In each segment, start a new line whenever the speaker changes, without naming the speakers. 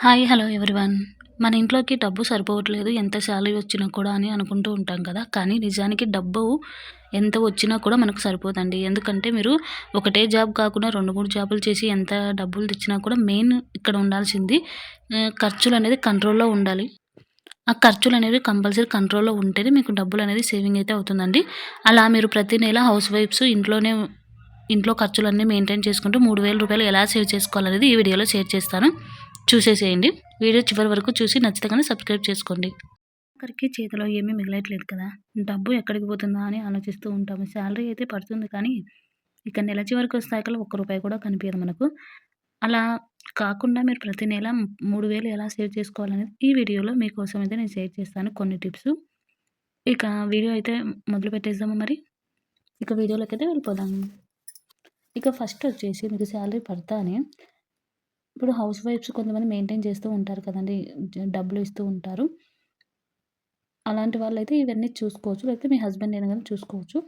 Hi! Hello everyone. మన ఇంట్లోకి డబ్బు సరిపోవట్లేదు. ఎంత శాలరీ వచ్చినా కూడా అని అనుకుంటూ ఉంటాం కదా! కానీ నిజానికి డబ్బు ఎంత వచ్చినా కూడా మనకు సరిపోదండి. ఎందుకంటే మీరు ఒకటే జాబ్ కాకుండా 2, 3 జాబులు చేసి ఎంత డబ్బులు తెచ్చినా కూడా మెయిన్ ఇక్కడ ఉండాల్సింది ఖర్చులనేది కంట్రోల్‌లో ఉండాలి. ఆ ఖర్చులనేవి కంపల్సరీ కంట్రోల్‌లో ఉంటేనే మీకు డబ్బులనేది సేవింగ్ అయితే అవుతుందండి. అలా మీరు ప్రతి నెల హౌస్ వైఫ్స్ ఇంట్లో ఖర్చులన్నీ మెయింటైన్ చేసుకుంటూ రూ. 3000 ఎలా సేవ్ చేసుకోవాలనేది ఈ వీడియోలో షేర్ చేస్తాను. చూసేసేయండి. వీడియో చివరి వరకు చూసి నచ్చితే గనుక సబ్స్క్రైబ్ చేసుకోండి. ఒకరికి చేతిలో ఏమీ మిగలట్లేదు కదా! డబ్బు ఎక్కడికి పోతుందా అని ఆలోచిస్తూ ఉంటాము. శాలరీ అయితే పడుతుంది కానీ, ఇక నెల చివరికి వచ్చేసరికల్లా ఒక్క రూపాయి కూడా కనిపియదు మనకు. అలా కాకుండా మీరు ప్రతి నెల 3000 ఎలా సేవ్ చేసుకోవాలనేది ఈ వీడియోలో మీకోసం అయితే నేను షేర్ చేస్తాను కొన్ని టిప్స్. ఇక వీడియో అయితే మొదలు పెట్టేద్దామా మరి? ఇక వీడియోలోకైతే వెళ్ళిపోదాం. ఇక ఫస్ట్ వచ్చేసి మీకు శాలరీ పడతానే ఇప్పుడు హౌస్ వైఫ్స్ కొంతమంది మెయింటైన్ చేస్తూ ఉంటారు కదండీ! డబ్బులు ఇస్తూ ఉంటారు. అలాంటి వాళ్ళైతే ఇవన్నీ చూసుకోవచ్చు. లేకపోతే మీ హస్బెండ్ అయినా గాని చూసుకోవచ్చు.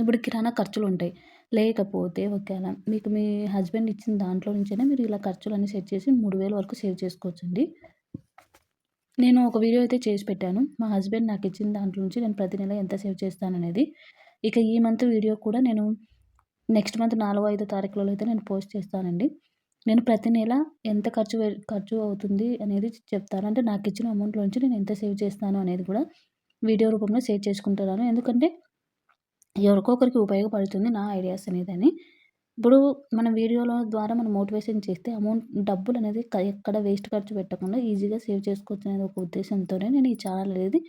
ఇప్పుడు కిరాణా ఖర్చులుంటాయి. లేకపోతే ఒకేళ మీకు మీ హస్బెండ్ ఇచ్చిన దాంట్లో నుంచైనా మీరు ఇలా ఖర్చులన్నీ సెట్ చేసి 3000 వరకు సేవ్ చేసుకోవచ్చండి. నేను ఒక వీడియో అయితే చేసి పెట్టాను. మా హస్బెండ్ నాకిచ్చిన దాంట్లో నుంచి నేను ప్రతి నెల ఎంత సేవ్ చేస్తాననేది. ఇక ఈ మంత్ వీడియో కూడా నేను నెక్స్ట్ మంత్ 4, 5 తారీఖులలో అయితే నేను పోస్ట్ చేస్తానండి. నేను ప్రతి నెల ఎంత ఖర్చు అవుతుంది అనేది చెప్తాను. అంటే నాకిచ్చిన అమౌంట్‌లోంచి నేను ఎంత సేవ్ చేస్తాను అనేది కూడా వీడియో రూపంలో షేర్ చేసుకుంటున్నాను. ఎందుకంటే ఎవరికో ఒకరికి ఉపయోగపడుతుంది నా ఐడియాస్ అనేదని. ఇప్పుడు మన వీడియోల ద్వారా మనం మోటివేషన్ చేస్తే డబ్బులనేది ఎక్కడ వేస్ట్ ఖర్చు పెట్టకుండా ఈజీగా సేవ్ చేసుకోవచ్చనేది ఒక ఉద్దేశంతోనే నేను ఈ ఛానల్ అనేది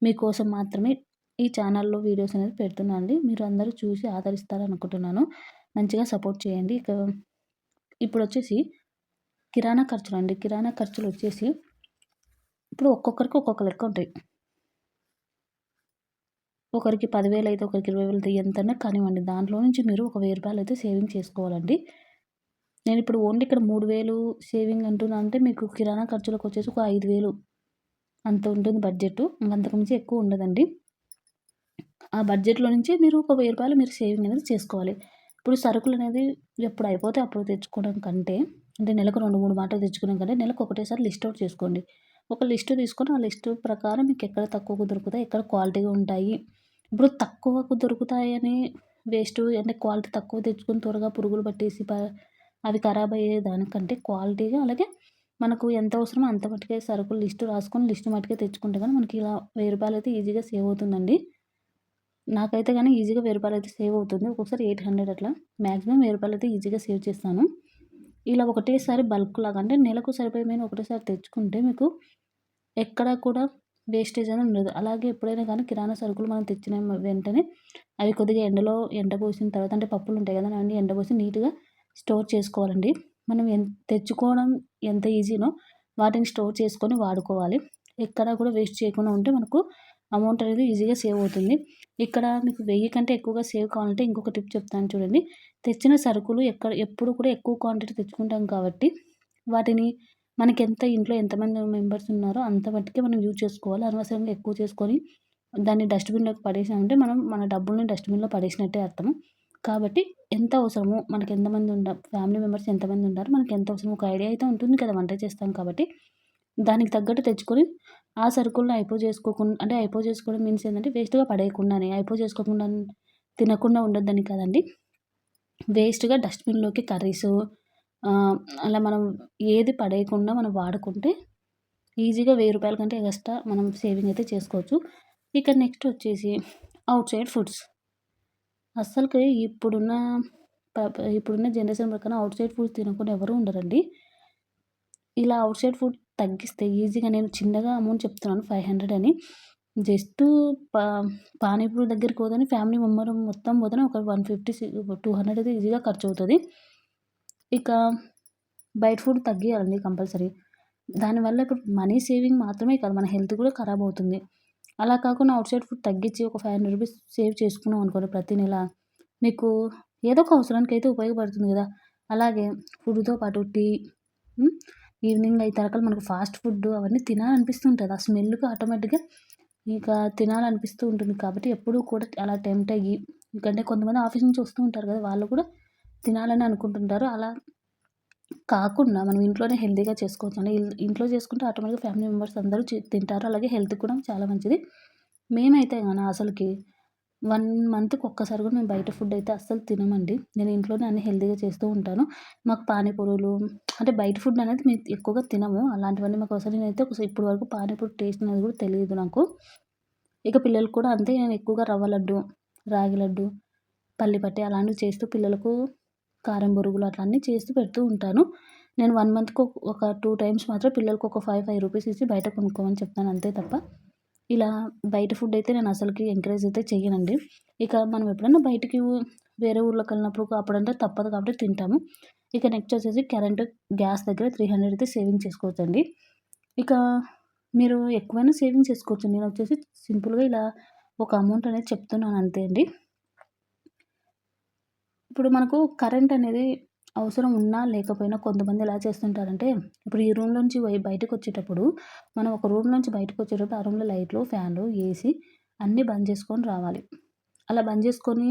మీకోసం మాత్రమే ఈ ఛానల్‌లో వీడియోస్ అనేది పెడుతున్నా అండి. మీరు అందరూ చూసి ఆదరిస్తారనుకుంటున్నాను. మంచిగా సపోర్ట్ చేయండి. ఇక ఇప్పుడొచ్చేసి కిరాణా ఖర్చులండి. కిరాణా ఖర్చులొచ్చేసి ఇప్పుడు ఒక్కొక్కరికి ఒక్కొక్క లెక్క ఉంటాయి. ఒకరికి 10,000 అయితే ఒకరికి 20,000 ఎంతన్నా కానివ్వండి. దాంట్లో నుంచి మీరు ఒక రూ. 1000 అయితే సేవింగ్ చేసుకోవాలండి. నేనిప్పుడు ఓన్లీ ఇక్కడ 3000 సేవింగ్ అంటున్నా అంటే మీకు కిరాణా ఖర్చులకొచ్చేసి ఒక 5,000 అంత ఉంటుంది బడ్జెటు. అంతకు మించి ఎక్కువ ఉండదండి. ఆ బడ్జెట్‌లో నుంచి మీరు ఒక రూ. 1000 మీరు సేవింగ్ అనేది చేసుకోవాలి. ఇప్పుడు సరుకులనేది ఎప్పుడు అయిపోతే అప్పుడు తెచ్చుకోవడం కంటే, అంటే నెలకు 2, 3 మాటలు తెచ్చుకోవడం కంటే, నెలకు ఒకటేసారి లిస్ట్ ఔట్ చేసుకోండి. ఒక లిస్ట్ తీసుకొని, ఆ లిస్ట్ ప్రకారం మీకెక్కడ తక్కువకు దొరుకుతాయి, ఎక్కడ క్వాలిటీగా ఉంటాయి. ఇప్పుడు తక్కువకు దొరుకుతాయని అంటే క్వాలిటీ తక్కువ తెచ్చుకొని త్వరగా పురుగులు పట్టేసి అవి ఖరాబ్ అయ్యే దానికంటే క్వాలిటీగా అలాగే మనకు ఎంత అవసరమో అంత మట్టుకే సరుకులు లిస్ట్ రాసుకొని లిస్ట్ మట్టుకే తెచ్చుకుంటే గాని మనకి ఇలా రూ. 1000 అయితే ఈజీగా సేవ్ అవుతుందండి. నాకైతే గాని ఈజీగా రూ. 1000 అయితే సేవ్ అవుతుంది. ఒక్కొక్కసారి 800 అట్లా. మాక్సిమం రూ. 1000 అయితే ఈజీగా సేవ్ చేస్తాను. ఇలా ఒకటేసారి బల్క్ లాగా అంటే నెలకు సరిపోయేమైనా ఒకటేసారి తెచ్చుకుంటే మీకు ఎక్కడ కూడా వేస్టేజ్ అనేది ఉండదు. అలాగే ఎప్పుడైనా గానీ కిరాణా సరుకులు మనం తెచ్చిన వెంటనే అవి కొద్దిగా ఎండబోసిన తర్వాత అంటే పప్పులుంటాయి గదా! అవన్నీ ఎండబోసి నీట్‌గా స్టోర్ చేసుకోవాలండి. మనం తెచ్చుకోవడం ఎంత ఈజీనో వాటిని స్టోర్ చేసుకొని వాడుకోవాలి. ఎక్కడా కూడా వేస్ట్ చేయకుండా ఉంటే మనకు అమౌంట్ అనేది ఈజీగా సేవ్ అవుతుంది. ఇక్కడ మీకు 1000 కంటే ఎక్కువగా సేవ్ కావాలంటే ఇంకొక టిప్ చెప్తాను చూడండి. తెచ్చిన సరుకులు ఎప్పుడు కూడా ఎక్కువ క్వాంటిటీ తెచ్చుకుంటాం కాబట్టి వాటిని ఇంట్లో ఎంతమంది మెంబర్స్ ఉన్నారో అంత మట్టుకే మనం యూజ్ చేసుకోవాలి. అనవసరంగా ఎక్కువ చేసుకొని దాన్ని డస్ట్‌బిన్‌లోకి పడేసామంటే మనం మన డబ్బుల్ని డస్ట్‌బిన్‌లో పడేసినట్టే అర్థం. కాబట్టి ఎంత అవసరమో ఫ్యామిలీ మెంబర్స్ ఎంతమంది ఉంటారో మనకెంత అవసరమో ఒక ఐడియా అయితే ఉంటుంది కదా! వంట చేస్తాం కాబట్టి. దానికి తగ్గట్టు తెచ్చుకొని ఆ సరుకులను అయిపో చేసుకోవడం మీన్స్ ఏందంటే వేస్ట్‌గా పడేయకుండానే చేసుకోకుండా తినకుండా ఉండొద్దని కాదండి. వేస్ట్‌గా డస్ట్‌బిన్‌లోకి అలా మనం ఏది పడేయకుండా మనం వాడుకుంటే ఈజీగా రూ. 1000 కంటే ఎగస్ట్రా మనం సేవింగ్ అయితే చేసుకోవచ్చు. ఇక నెక్స్ట్ వచ్చేసి ఔట్ సైడ్ ఫుడ్స్. అస్సలకి ఇప్పుడున్న జనరేషన్ ప్రకారం ఔట్ సైడ్ ఫుడ్స్ తినకుండా ఎవరు ఉండరండి. ఇలా ఔట్ సైడ్ ఫుడ్ తగ్గిస్తే ఈజీగా నేను చిన్నగా అమౌంట్ చెప్తున్నాను 500 అని. జస్టు పా పానీపూరి దగ్గరికి పోతేనే ఫ్యామిలీ మెంబర్ మొత్తం పోతేనే ఒక 200 అయితే ఈజీగా ఖర్చవుతది. ఇక బయట ఫుడ్ తగ్గియాలండి కంపల్సరీ. దానివల్ల ఇప్పుడు మనీ సేవింగ్ మాత్రమే కాదు మన హెల్త్ కూడా ఖరాబవుతుంది. అలా కాకుండా ఔట్ సైడ్ ఫుడ్ తగ్గించి ఒక రూ. 500 సేవ్ చేసుకున్నాం అనుకోండి ప్రతి నెల, మీకు ఏదో ఒక అవసరానికైతే ఉపయోగపడుతుంది గదా! అలాగే ఫుడ్‌తో పాటు టీ, హ్మ్. ఈవినింగ్ అయ్యేతలకల్లా మనకు ఫాస్ట్ ఫుడ్ అవన్నీ తినాలనిపిస్తూ ఉంటది. ఆ స్మెల్‌కి ఆటోమేటిక్‌గా ఇక తినాలనిపిస్తూ ఉంటుంది కాబట్టి ఎప్పుడూ కూడా అలా టెంప్ట్ అయ్యి ఎందుకంటే కొంతమంది ఆఫీస్ నుంచి వస్తూ ఉంటారు కదా! వాళ్ళు కూడా తినాలని అనుకుంటుంటారు. అలా కాకుండా మనం ఇంట్లోనే హెల్తీగా చేసుకోవచ్చండి. ఇంట్లో చేసుకుంటే ఆటోమేటిక్‌గా ఫ్యామిలీ మెంబర్స్ అందరూ తింటారు. అలాగే హెల్త్‌కి కూడా చాలా మంచిది. మేమైతే గాన అసలకి 1 మంత్‌కి ఒక్కసారి కూడా మేము బయట ఫుడ్ అయితే అస్సలు తినమండి. నేను ఇంట్లోనే అన్నీ హెల్తీగా చేస్తూ ఉంటాను. మాకు పానీపూరీలు అంటే బయట ఫుడ్ అనేది మేము ఎక్కువగా తినము. అలాంటివన్నీ మాకు అసలు నేనైతే ఇప్పటి వరకు పానీపూరి టేస్ట్ అనేది కూడా తెలీదు నాకు. ఇక పిల్లలకి కూడా అంతే నేను ఎక్కువగా రవ్వ లడ్డు, రాగి లడ్డు, పల్లి పట్టి అలాంటివి చేస్తూ పిల్లలకు కారం బొరుగులు అట్లా అన్నీ చేస్తూ పెడుతూ ఉంటాను. నేను 1 మంత్‌కి ఒక 2 టైమ్స్ మాత్రం పిల్లలకి ఒక 5 రూపీస్ ఇచ్చి బయట కొనుక్కోమని చెప్తాను అంతే తప్ప, ఇలా బయట ఫుడ్ అయితే నేను అసలకి ఎంకరేజ్ అయితే చెయ్యనండి. ఇక మనం ఎప్పుడన్నా బయటికి వేరే ఊర్లోకెళ్ళినప్పుడు అప్పుడంటే తప్పదు కాబట్టి తింటాము. ఇక నెక్స్ట్ వచ్చేసి గ్యాస్ దగ్గర 300 అయితే సేవింగ్ చేసుకోవచ్చండి. ఇక మీరు ఎక్కువైనా సేవింగ్ చేసుకోవచ్చు. నేనొచ్చేసి సింపుల్‌గా ఇలా ఒక అమౌంట్ అనేది చెప్తున్నాను అంతే అండి. ఇప్పుడు మనకు కరెంట్ అనేది అవసరం ఉన్నా, లేకపోయినా కొంతమంది ఎలా చేస్తుంటారంటే, ఇప్పుడు ఈ రూమ్ నుంచి బయటకొచ్చేటప్పుడు, మనం ఒక రూమ్ నుంచి బయటకొచ్చేటప్పుడు, ఆ రూమ్‌లో లైట్లు, ఫ్యాన్లు, ఏసీ అన్నీ బంద్ చేసుకొని రావాలి. అలా బంద్ చేసుకొని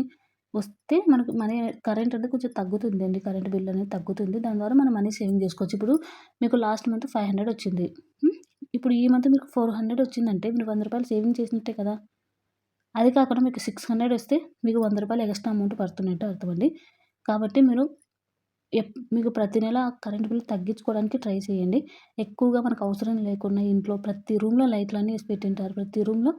వస్తే మనకు మనీ కరెంట్ అనేది కొంచెం తగ్గుతుందండి. కరెంట్ బిల్ అనేది తగ్గుతుంది. దాని ద్వారా మనం మనీ సేవింగ్ చేసుకోవచ్చు. ఇప్పుడు మీకు లాస్ట్ మంత్ 500 వచ్చింది. హ్మ్. ఇప్పుడు ఈ మంత్ మీకు 400 వచ్చిందంటే, మీరు రూ. 100 సేవింగ్ చేసినట్టే కదా! అది కాకుండా మీకు 600 వస్తే మీకు రూ. 100 ఎక్స్‌ట్రా అమౌంట్ పడుతున్నట్టు అర్థమండి. కాబట్టి మీరు మీకు ప్రతి నెల కరెంట్ బిల్ తగ్గించుకోవడానికి ట్రై చేయండి. ఎక్కువగా మనకు అవసరం లేకుండా ఇంట్లో ప్రతి రూమ్‌లో లైట్‌లన్నీ ఏసి పెట్టింటారు. ప్రతి రూమ్‌లో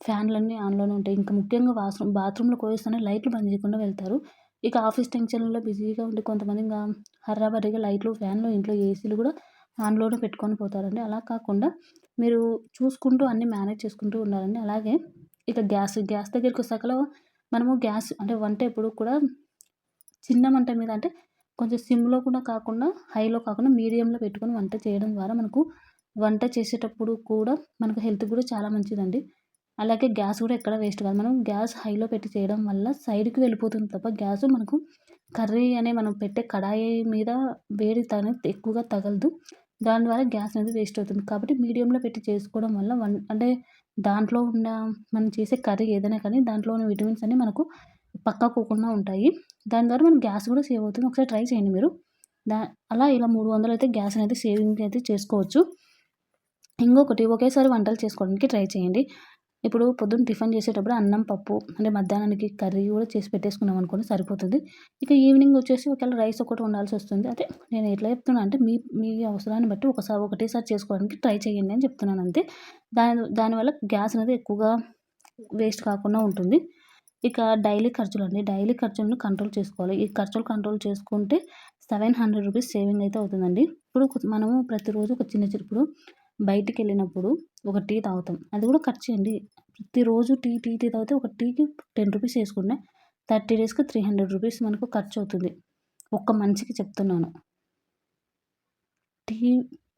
ఫ్యాన్‌లన్నీ ఆన్‌లోనే ఉంటాయి. ఇంకా ముఖ్యంగా బాత్రూమ్‌లోకి పోయేస్తేనే లైట్లు బంద్ చేయకుండా వెళ్తారు. ఇక ఆఫీస్ టెన్షన్‌లో బిజీగా ఉండి కొంతమంది ఇంగా హర్రాబర్రీగా లైట్లు, ఫ్యాన్‌లు, ఇంట్లో ఏసీలు కూడా ఆన్‌లోనే పెట్టుకొని పోతారండి. అలా కాకుండా మీరు చూసుకుంటూ అన్నీ మేనేజ్ చేసుకుంటూ ఉండాలండి. అలాగే ఇక గ్యాస్ దగ్గరికొస్తాకలా మనము గ్యాస్ అంటే వంట ఎప్పుడు కూడా చిన్న మంట మీద అంటే కొంచెం సిమ్‌లో కూడా కాకుండా, హైలో కాకుండా మీడియంలో పెట్టుకొని వంట చేయడం ద్వారా మనకు వంట చేసేటప్పుడు కూడా మనకు హెల్త్‌కి కూడా చాలా మంచిదండి. అలాగే గ్యాస్ కూడా ఎక్కడ వేస్ట్ కాదు. మనం గ్యాస్ హైలో పెట్టి చేయడం వల్ల సైడ్‌కి వెళ్ళిపోతుంది తప్ప గ్యాసు మనకు కర్రీ అనే మనం పెట్టే కడాయి మీద వేడి ఎక్కువగా తగలదు. దాని ద్వారా గ్యాస్ అనేది వేస్ట్ అవుతుంది. కాబట్టి మీడియంలో పెట్టి చేసుకోవడం వల్ల అంటే దాంట్లో ఉన్న మనం చేసే కర్రీ ఏదైనా కానీ దాంట్లో ఉన్న విటమిన్స్ అన్నీ మనకు పక్కకు పోకుండా ఉంటాయి. దాని ద్వారా మనకు గ్యాస్ కూడా సేవ్ అవుతుంది. ఒకసారి ట్రై చేయండి మీరు. దా అలా ఇలా 300 అయితే గ్యాస్ అనేది సేవింగ్ అయితే చేసుకోవచ్చు. ఇంకొకటి ఒకేసారి వంటలు చేసుకోవడానికి ట్రై చేయండి. ఇప్పుడు పొద్దున్న టిఫిన్ చేసేటప్పుడు అన్నం, పప్పు అంటే మధ్యాహ్నానికి కర్రీ కూడా చేసి పెట్టేసుకున్నాం అనుకోండి సరిపోతుంది. ఇక ఈవినింగ్ వచ్చేసి ఒకవేళ రైస్ ఒకటి వండాల్సొస్తుంది. అంటే నేను ఎట్లా చెప్తున్నా అంటే మీ అవసరాన్ని బట్టి ఒకటేసారి చేసుకోవడానికి ట్రై చేయండి అని చెప్తున్నాను అంతే. దానివల్ల గ్యాస్ అనేది ఎక్కువగా వేస్ట్ కాకుండా ఉంటుంది. ఇక డైలీ ఖర్చులండి. డైలీ ఖర్చులను కంట్రోల్ చేసుకోవాలి. ఈ ఖర్చులు కంట్రోల్ చేసుకుంటే రూ. 700 సేవింగ్ అయితే అవుతుందండి. ఇప్పుడు మనము ప్రతిరోజు ఒక ఇప్పుడు బయటికెళ్ళినప్పుడు ఒక టీ తాగుతాం. అది కూడా ఖర్చే అండి. ప్రతిరోజు టీ తాగితే ఒక టీకి రూ. 10 ఏసుకున్నా 30 డేస్‌కి రూ. 300 మనకు ఖర్చవుతుంది. ఒక్క మనిషికి చెప్తున్నాను. టీ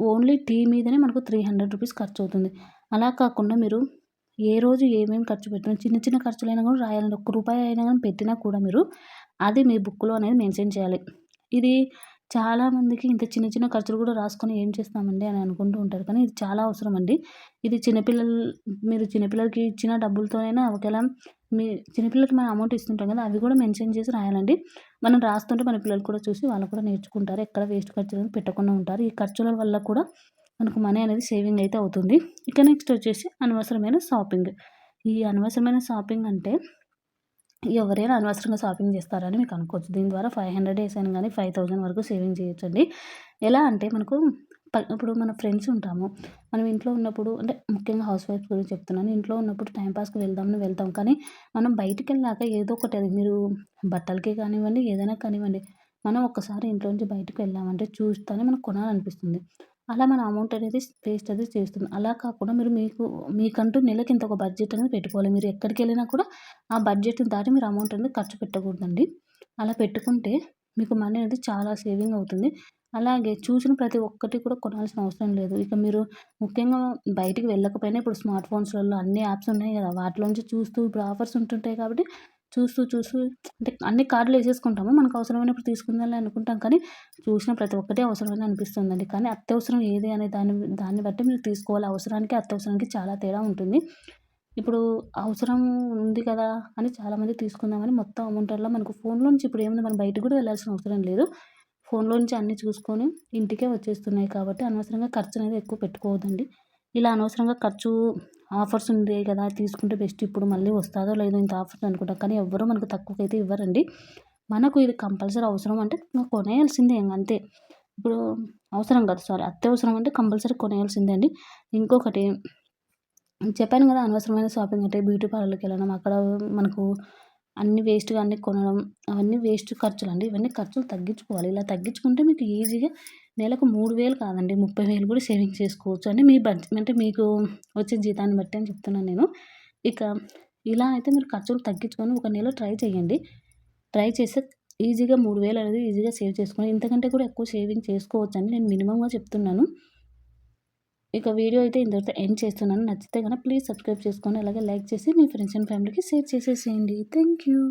ఓన్లీ టీ మీదనే మనకు రూ. 300 ఖర్చవుతుంది. అలా కాకుండా మీరు ఏ రోజు ఏమేమి ఖర్చు పెట్టినా చిన్న చిన్న ఖర్చులైనా కూడా రాయాలండి. ఒక్క రూపాయి అయినా గాని పెట్టినా కూడా మీరు అది మీ బుక్‌లో అనేది మెన్షన్ చేయాలి. ఇది చాలామందికి ఇంత చిన్న చిన్న ఖర్చులు కూడా రాసుకొని ఏం చేస్తామండి అని అనుకుంటూ ఉంటారు. కానీ ఇది చాలా అవసరం అండి. ఇది మీరు చిన్నపిల్లలకి ఇచ్చిన డబ్బులతోనైనా ఒకేళ మీ చిన్నపిల్లలకి మనం అమౌంట్ ఇస్తుంటాం కదా! అవి కూడా మెన్షన్ చేసి రాయాలండి. మనం రాస్తుంటే మన పిల్లలు కూడా చూసి వాళ్ళు కూడా నేర్చుకుంటారు. ఎక్కడ వేస్ట్ ఖర్చులను పెట్టకుండా ఉంటారు. ఈ ఖర్చుల వల్ల కూడా మనకు మనీ అనేది సేవింగ్ అయితే అవుతుంది. ఇక నెక్స్ట్ వచ్చేసి అనవసరమైన షాపింగ్. ఈ అనవసరమైన షాపింగ్ అంటే ఎవరైనా అనవసరంగా షాపింగ్ చేస్తారని మీకు అనుకోవచ్చు. దీని ద్వారా 500 ఏసాను గానీ 5000 వరకు సేవింగ్ చేయొచ్చండి. ఎలా అంటే మనకు ఇప్పుడు మన ఫ్రెండ్స్ ఉంటాము. మనం ఇంట్లో ఉన్నప్పుడు అంటే ముఖ్యంగా హౌస్ వైఫ్స్ గురించి చెప్తున్నాను. ఇంట్లో ఉన్నప్పుడు టైమ్ పాస్‌కి వెళ్దామని వెళ్తాం. కానీ మనం బయటికెళ్ళాక ఏదో ఒకటి అది మీరు బట్టలకే కానివ్వండి, ఏదైనా కానివ్వండి, మనం ఒక్కసారి ఇంట్లో నుంచి బయటకి వెళ్ళామంటే చూస్తేనే మనకు కొనాలనిపిస్తుంది. అలా మన అమౌంట్ అనేది వేస్ట్ అనేది చేస్తున్నాం. అలా కాకుండా మీకంటూ నెలకి ఇంత ఒక బడ్జెట్ అనేది పెట్టుకోవాలి. మీరు ఎక్కడికెళ్ళినా కూడా ఆ బడ్జెట్‌ని దాటి మీరు అమౌంట్ అనేది ఖర్చు పెట్టకూడదండి. అలా పెట్టుకుంటే మీకు మనీ అనేది చాలా సేవింగ్ అవుతుంది. అలాగే చూసిన ప్రతి ఒక్కటి కూడా కొనాల్సిన అవసరం లేదు. ఇక మీరు ముఖ్యంగా బయటికి వెళ్ళకపోయినా ఇప్పుడు స్మార్ట్ ఫోన్స్‌లలో అన్ని యాప్స్ ఉన్నాయి గదా! వాటిలోంచి చూస్తూ ఇప్పుడు ఆఫర్స్ ఉంటుంటాయి కాబట్టి చూస్తూ అంటే అన్ని కార్ట్‌లో ఏసేసుకుంటాము. మనకు అవసరమైనప్పుడు తీసుకుందాంలే అనుకుంటాం. కానీ చూసిన ప్రతి ఒక్కటి అవసరమని అనిపిస్తుందండి. కానీ అత్యవసరం ఏది అనే దాన్ని బట్టి మీరు తీసుకోవాలి. అవసరానికి, అత్యవసరానికి చాలా తేడా ఉంటుంది. ఇప్పుడు అవసరం ఉంది కదా అని చాలామంది తీసుకుందామని మొత్తం అమౌంటల్లా మనకు ఫోన్‌లో నుంచి ఇప్పుడు ఏముంది మనం బయటకి కూడా వెళ్ళాల్సిన అవసరం లేదు. ఫోన్‌లో నుంచి అన్నీ చూసుకొని ఇంటికే వచ్చేస్తున్నాయి కాబట్టి అనవసరంగా ఖర్చు అనేది ఎక్కువ పెట్టుకోవద్దండి. ఇలా అనవసరంగా ఖర్చు ఆఫర్స్ ఉండేయి కదా! తీసుకుంటే బెస్ట్ ఇప్పుడు మళ్ళీ వస్తాదో లేదో ఇంత ఆఫర్స్ అనుకుంటాం. కానీ ఎవ్వరు మనకు తక్కువకైతే ఇవ్వరండి. మనకు ఇది కంపల్సరీ అవసరం అంటే కొనేయాల్సిందే ఇంగ అంతే. ఇప్పుడు అవసరం కాదు సారీ అత్యవసరం అంటే కంపల్సరీ కొనేయాల్సిందే అండి. ఇంకొకటి చెప్పాను కదా! అనవసరమైన షాపింగ్ అంటే బ్యూటీ పార్లర్‌కెళ్ళడం అక్కడ మనకు అన్నీ వేస్ట్‌గా అన్నీ కొనడం అవన్నీ వేస్ట్ ఖర్చులండి. ఇవన్నీ ఖర్చులు తగ్గించుకోవాలి. ఇలా తగ్గించుకుంటే మీకు ఈజీగా నెలకు 3000 కాదండి 30,000 కూడా సేవింగ్ చేసుకోవచ్చు. అంటే మీ అంటే మీకు వచ్చే జీతాన్ని బట్టి అని చెప్తున్నాను నేను. ఇక ఇలా అయితే మీరు ఖర్చులు తగ్గించుకొని ఒక నెల ట్రై చేయండి. ట్రై చేస్తే ఈజీగా 3000 అనేది ఈజీగా సేవ్ చేసుకొని ఇంతకంటే కూడా ఎక్కువ సేవింగ్ చేసుకోవచ్చండి. నేను మినిమమ్‌గా చెప్తున్నాను. ఇక వీడియో అయితే ఇంతటితో ఎండ్ చేస్తున్నాను. నచ్చితే గనక ప్లీజ్ సబ్స్క్రైబ్ చేసుకోండి. అలాగే లైక్ చేసి మీ ఫ్రెండ్స్ అండ్ ఫ్యామిలీకి షేర్ చేసేసేయండి. Thank you.